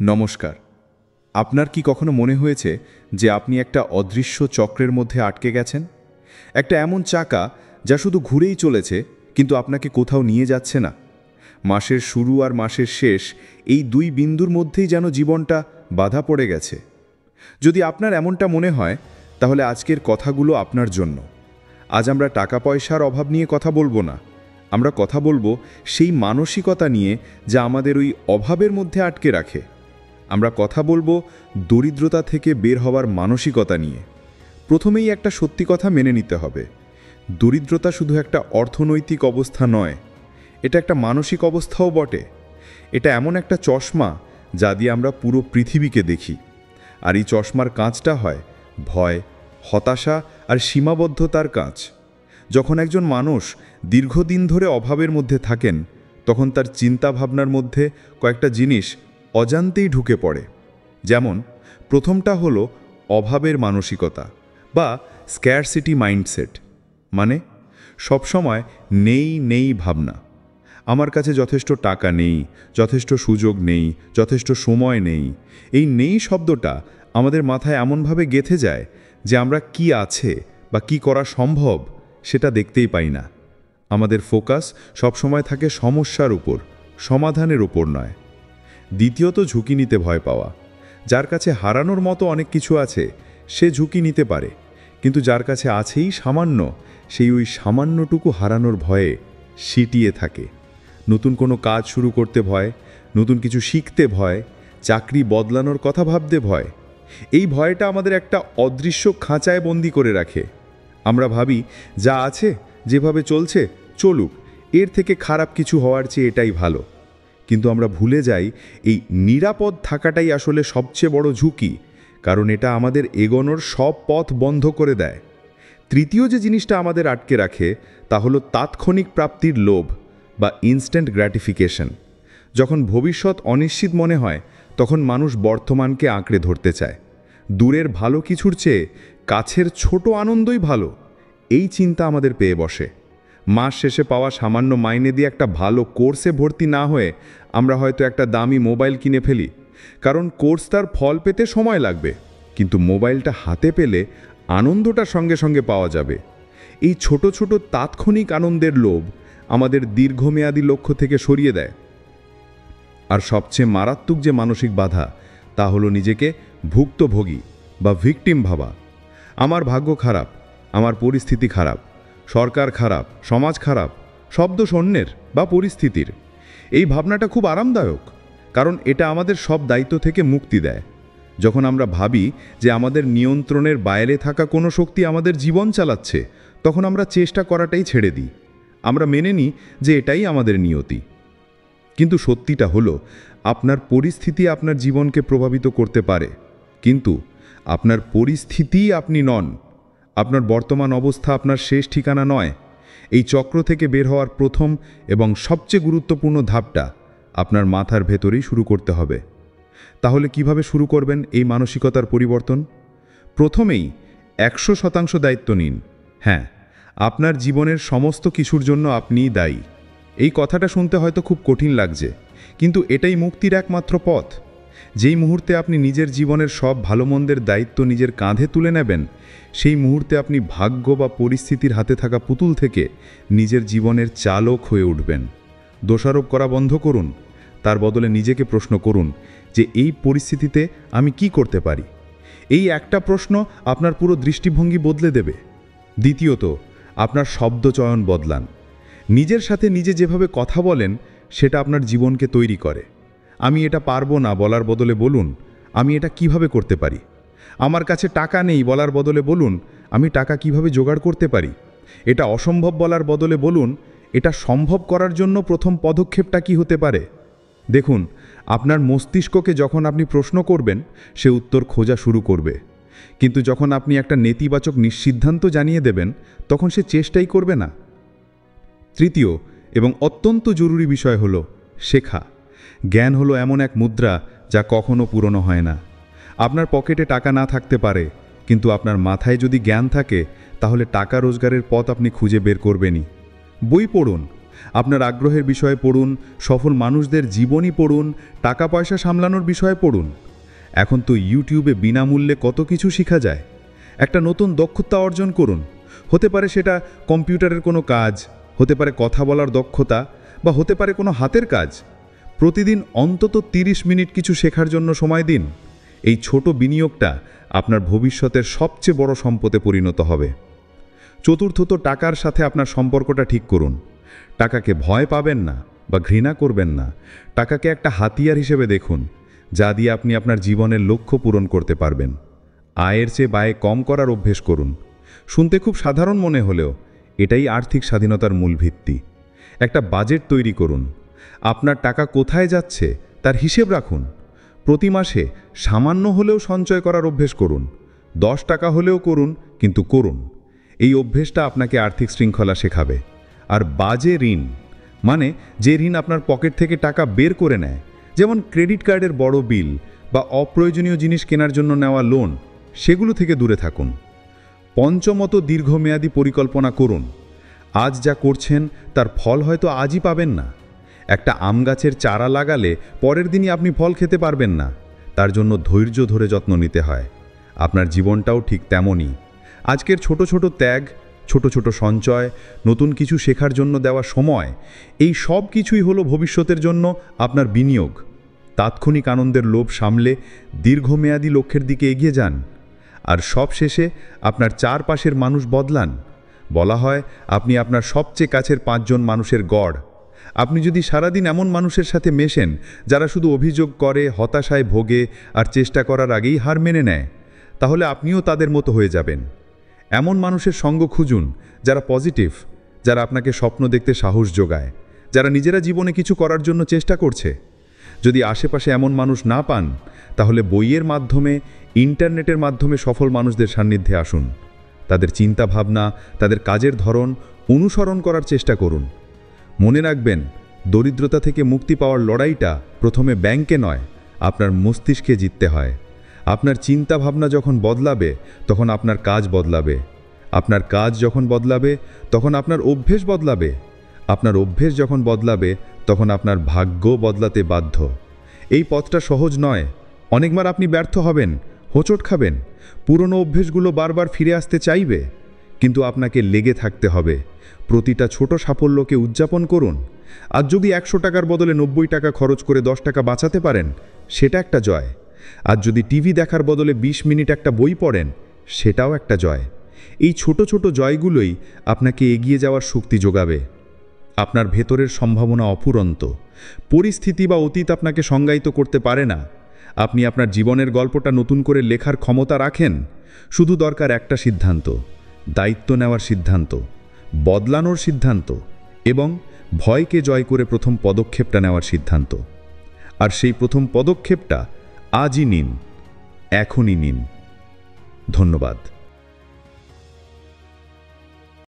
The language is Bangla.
নমস্কার। আপনার কি কখনো মনে হয়েছে যে আপনি একটা অদৃশ্য চক্রের মধ্যে আটকে গেছেন? একটা এমন চাকা যা শুধু ঘুরেই চলেছে, কিন্তু আপনাকে কোথাও নিয়ে যাচ্ছে না। মাসের শুরু আর মাসের শেষ, এই দুই বিন্দুর মধ্যেই যেন জীবনটা বাধা পড়ে গেছে। যদি আপনার এমনটা মনে হয়, তাহলে আজকের কথাগুলো আপনার জন্য। আজ আমরা টাকা পয়সার অভাব নিয়ে কথা বলবো না, আমরা কথা বলবো সেই মানসিকতা নিয়ে যা আমাদের ওই অভাবের মধ্যে আটকে রাখে। আমরা কথা বলবো দরিদ্রতা থেকে বের হওয়ার মানসিকতা নিয়ে। প্রথমেই একটা সত্যি কথা মেনে নিতে হবে, দরিদ্রতা শুধু একটা অর্থনৈতিক অবস্থা নয়, এটা একটা মানসিক অবস্থাও বটে। এটা এমন একটা চশমা যা দিয়ে আমরা পুরো পৃথিবীকে দেখি। আর এই চশমার কাঁচটা হয় ভয়, হতাশা আর সীমাবদ্ধতার কাঁচ। যখন একজন মানুষ দীর্ঘদিন ধরে অভাবের মধ্যে থাকেন, তখন তার চিন্তাভাবনার মধ্যে কয়েকটা জিনিস অজান্তেই ঢুকে পড়ে। যেমন প্রথমটা হলো অভাবের মানসিকতা বা স্ক্যারসিটি মাইন্ডসেট, মানে সবসময় নেই নেই ভাবনা। আমার কাছে যথেষ্ট টাকা নেই, যথেষ্ট সুযোগ নেই, যথেষ্ট সময় নেই। এই নেই শব্দটা আমাদের মাথায় এমনভাবে গেঁথে যায় যে আমরা কি আছে বা কি করা সম্ভব সেটা দেখতেই পাই না। আমাদের ফোকাস সবসময় থাকে সমস্যার উপর, সমাধানের উপর নয়। দ্বিতীয়ত, ঝুঁকি নিতে ভয় পাওয়া। যার কাছে হারানোর মতো অনেক কিছু আছে সে ঝুঁকি নিতে পারে, কিন্তু যার কাছে আছেই সামান্য, সেই ওই সামান্যটুকু হারানোর ভয়ে সিটিয়ে থাকে। নতুন কোনো কাজ শুরু করতে ভয়, নতুন কিছু শিখতে ভয়, চাকরি বদলানোর কথা ভাবতে ভয়। এই ভয়টা আমাদের একটা অদৃশ্য খাঁচায় বন্দি করে রাখে। আমরা ভাবি যা আছে, যেভাবে চলছে চলুক, এর থেকে খারাপ কিছু হওয়ার চেয়ে এটাই ভালো। কিন্তু আমরা ভুলে যাই এই নিরাপদ থাকাটাই আসলে সবচেয়ে বড় ঝুঁকি, কারণ এটা আমাদের এগোনোর সব পথ বন্ধ করে দেয়। তৃতীয় যে জিনিসটা আমাদের আটকে রাখে তা হলো তাৎক্ষণিক প্রাপ্তির লোভ বা ইনস্ট্যান্ট গ্র্যাটিফিকেশন। যখন ভবিষ্যৎ অনিশ্চিত মনে হয়, তখন মানুষ বর্তমানকে আঁকড়ে ধরতে চায়। দূরের ভালো কিছুর চেয়ে কাছের ছোট আনন্দই ভালো, এই চিন্তা আমাদের পেয়ে বসে। মাস শেষে পাওয়া সামান্য মাইনে দিয়ে একটা ভালো কোর্সে ভর্তি না হয়ে আমরা হয়তো একটা দামি মোবাইল কিনে ফেলি, কারণ কোর্সটার ফল পেতে সময় লাগবে, কিন্তু মোবাইলটা হাতে পেলে আনন্দটা সঙ্গে সঙ্গে পাওয়া যাবে। এই ছোট ছোট তাৎক্ষণিক আনন্দের লোভ আমাদের দীর্ঘমেয়াদী লক্ষ্য থেকে সরিয়ে দেয়। আর সবচেয়ে মারাত্মক যে মানসিক বাধা, তা হলো নিজেকে ভুক্তভোগী বা ভিকটিম ভাবা। আমার ভাগ্য খারাপ, আমার পরিস্থিতি খারাপ, সরকার খারাপ, সমাজ খারাপ, শব্দ অন্যের বা পরিস্থিতির। এই ভাবনাটা খুব আরামদায়ক, কারণ এটা আমাদের সব দায়িত্ব থেকে মুক্তি দেয়। যখন আমরা ভাবি যে আমাদের নিয়ন্ত্রণের বাইরে থাকা কোনো শক্তি আমাদের জীবন চালাচ্ছে, তখন আমরা চেষ্টা করাটাই ছেড়ে দিই। আমরা মেনে নিই যে এটাই আমাদের নিয়তি। কিন্তু সত্যিটা হলো, আপনার পরিস্থিতি আপনার জীবনকে প্রভাবিত করতে পারে, কিন্তু আপনার পরিস্থিতিই আপনি নন। আপনার বর্তমান অবস্থা আপনার শেষ ঠিকানা নয়। এই চক্র থেকে বের হওয়ার প্রথম এবং সবচেয়ে গুরুত্বপূর্ণ ধাপটা আপনার মাথার ভেতরেই শুরু করতে হবে। তাহলে কিভাবে শুরু করবেন এই মানসিকতার পরিবর্তন? প্রথমেই 100% দায়িত্ব নিন। হ্যাঁ, আপনার জীবনের সমস্ত কিছুর জন্য আপনিই দায়ী। এই কথাটা শুনতে হয়তো খুব কঠিন লাগছে, কিন্তু এটাই মুক্তির একমাত্র পথ। যেই মুহূর্তে আপনি নিজের জীবনের সব ভালো মন্দের দায়িত্ব নিজের কাঁধে তুলে নেবেন, সেই মুহূর্তে আপনি ভাগ্য বা পরিস্থিতির হাতে থাকা পুতুল থেকে নিজের জীবনের চালক হয়ে উঠবেন। দোষারোপ করা বন্ধ করুন, তার বদলে নিজেকে প্রশ্ন করুন যে এই পরিস্থিতিতে আমি কি করতে পারি। এই একটা প্রশ্ন আপনার পুরো দৃষ্টিভঙ্গি বদলে দেবে। দ্বিতীয়ত, আপনার শব্দ চয়ন বদলান। নিজের সাথে নিজে যেভাবে কথা বলেন, সেটা আপনার জীবনকে তৈরি করে। আমি এটা পারবো না বলার বদলে বলুন, আমি এটা কিভাবে করতে পারি। আমার কাছে টাকা নেই বলার বদলে বলুন, আমি টাকা কিভাবে জোগাড় করতে পারি। এটা অসম্ভব বলার বদলে বলুন, এটা সম্ভব করার জন্য প্রথম পদক্ষেপটা কি হতে পারে। দেখুন, আপনার মস্তিষ্ককে যখন আপনি প্রশ্ন করবেন, সে উত্তর খোঁজা শুরু করবে। কিন্তু যখন আপনি একটা নেতিবাচক নিঃসিদ্ধান্ত জানিয়ে দেবেন, তখন সে চেষ্টাই করবে না। তৃতীয় এবং অত্যন্ত জরুরি বিষয় হলো শেখা। জ্ঞান হলো এমন এক মুদ্রা যা কখনো পুরনো হয় না। আপনার পকেটে টাকা না থাকতে পারে, কিন্তু আপনার মাথায় যদি জ্ঞান থাকে, তাহলে টাকা রোজগারের পথ আপনি খুঁজে বের করবেনই। বই পড়ুন, আপনার আগ্রহের বিষয়ে পড়ুন, সফল মানুষদের জীবনী পড়ুন, টাকা পয়সা সামলানোর বিষয়ে পড়ুন। এখন তো ইউটিউবে বিনামূল্যে কত কিছু শেখা যায়। একটা নতুন দক্ষতা অর্জন করুন। হতে পারে সেটা কম্পিউটারের কোনো কাজ, হতে পারে কথা বলার দক্ষতা, বা হতে পারে কোনো হাতের কাজ। প্রতিদিন অন্তত 30 মিনিট কিছু শেখার জন্য সময় দিন। এই ছোট বিনিয়োগটা আপনার ভবিষ্যতের সবচেয়ে বড় সম্পদে পরিণত হবে। চতুর্থত, টাকার সাথে আপনার সম্পর্কটা ঠিক করুন। টাকাকে ভয় পাবেন না বা ঘৃণা করবেন না। টাকাকে একটা হাতিয়ার হিসেবে দেখুন, যা দিয়ে আপনি আপনার জীবনের লক্ষ্য পূরণ করতে পারবেন। আয়ের চেয়ে ব্যয় কম করার অভ্যেস করুন। শুনতে খুব সাধারণ মনে হলেও এটাই আর্থিক স্বাধীনতার মূল ভিত্তি। একটা বাজেট তৈরি করুন। আপনার টাকা কোথায় যাচ্ছে তার হিসেব রাখুন। প্রতি মাসে সামান্য হলেও সঞ্চয় করার অভ্যেস করুন। 10 টাকা হলেও করুন, কিন্তু করুন। এই অভ্যেসটা আপনাকে আর্থিক শৃঙ্খলা শেখাবে। আর বাজে ঋণ, মানে যে ঋণ আপনার পকেট থেকে টাকা বের করে নেয়, যেমন ক্রেডিট কার্ডের বড় বিল বা অপ্রয়োজনীয় জিনিস কেনার জন্য নেওয়া লোন, সেগুলো থেকে দূরে থাকুন। পঞ্চমত, দীর্ঘমেয়াদী পরিকল্পনা করুন। আজ যা করছেন তার ফল হয়তো আজই পাবেন না। একটা আম গাছের চারা লাগালে পরের দিনই আপনি ফল খেতে পারবেন না। তার জন্য ধৈর্য ধরে যত্ন নিতে হয়। আপনার জীবনটাও ঠিক তেমনই। আজকের ছোট ছোট ত্যাগ, ছোট ছোট সঞ্চয়, নতুন কিছু শেখার জন্য দেওয়া সময়, এই সব কিছুই হলো ভবিষ্যতের জন্য আপনার বিনিয়োগ। তাৎক্ষণিক আনন্দের লোভ সামলে দীর্ঘমেয়াদী লক্ষ্যের দিকে এগিয়ে যান। আর সব শেষে আপনার চারপাশের মানুষ বদলান। বলা হয় আপনি আপনার সবচেয়ে কাছের 5 জন মানুষের গড়। আপনি যদি সারাদিন এমন মানুষের সাথে মেশেন যারা শুধু অভিযোগ করে, হতাশায় ভোগে আর চেষ্টা করার আগেই হার মেনে নেয়, তাহলে আপনিও তাদের মতো হয়ে যাবেন। এমন মানুষের সঙ্গ খুঁজুন যারা পজিটিভ, যারা আপনাকে স্বপ্ন দেখতে সাহস যোগায়, যারা নিজেরা জীবনে কিছু করার জন্য চেষ্টা করছে। যদি আশেপাশে এমন মানুষ না পান, তাহলে বইয়ের মাধ্যমে, ইন্টারনেটের মাধ্যমে সফল মানুষদের সান্নিধ্যে আসুন। তাদের চিন্তা ভাবনা, তাদের কাজের ধরন অনুসরণ করার চেষ্টা করুন। মনে রাখবেন, দরিদ্রতা থেকে মুক্তি পাওয়ার লড়াইটা প্রথমে ব্যাংকে নয়, আপনার মস্তিষ্কে জিততে হয়। আপনার চিন্তা ভাবনা যখন বদলাবে, তখন আপনার কাজ বদলাবে। আপনার কাজ যখন বদলাবে, তখন আপনার অভ্যেস বদলাবে। আপনার অভ্যেস যখন বদলাবে, তখন আপনার ভাগ্য বদলাতে বাধ্য। এই পথটা সহজ নয়। অনেকবার আপনি ব্যর্থ হবেন, হোঁচট খাবেন, পুরনো অভ্যেসগুলো বারবার ফিরে আসতে চাইবে। কিন্তু আপনাকে লেগে থাকতে হবে। প্রতিটা ছোট সাফল্যকে উদযাপন করুন। আর যদি 100 টাকার বদলে 90 টাকা খরচ করে 10 টাকা বাঁচাতে পারেন, সেটা একটা জয়। আর যদি টিভি দেখার বদলে 20 মিনিট একটা বই পড়েন, সেটাও একটা জয়। এই ছোট ছোট জয়গুলোই আপনাকে এগিয়ে যাওয়ার শক্তি যোগাবে। আপনার ভেতরের সম্ভাবনা অফুরন্ত। পরিস্থিতি বা অতীত আপনাকে সংজ্ঞায়িত করতে পারে না। আপনি আপনার জীবনের গল্পটা নতুন করে লেখার ক্ষমতা রাখেন। শুধু দরকার একটা সিদ্ধান্ত, দায়িত্ব নেওয়ার সিদ্ধান্ত, বদলানোর সিদ্ধান্ত এবং ভয়কে জয় করে প্রথম পদক্ষেপটা নেওয়ার সিদ্ধান্ত। আর সেই প্রথম পদক্ষেপটা আজই নিন, এখনই নিন। ধন্যবাদ।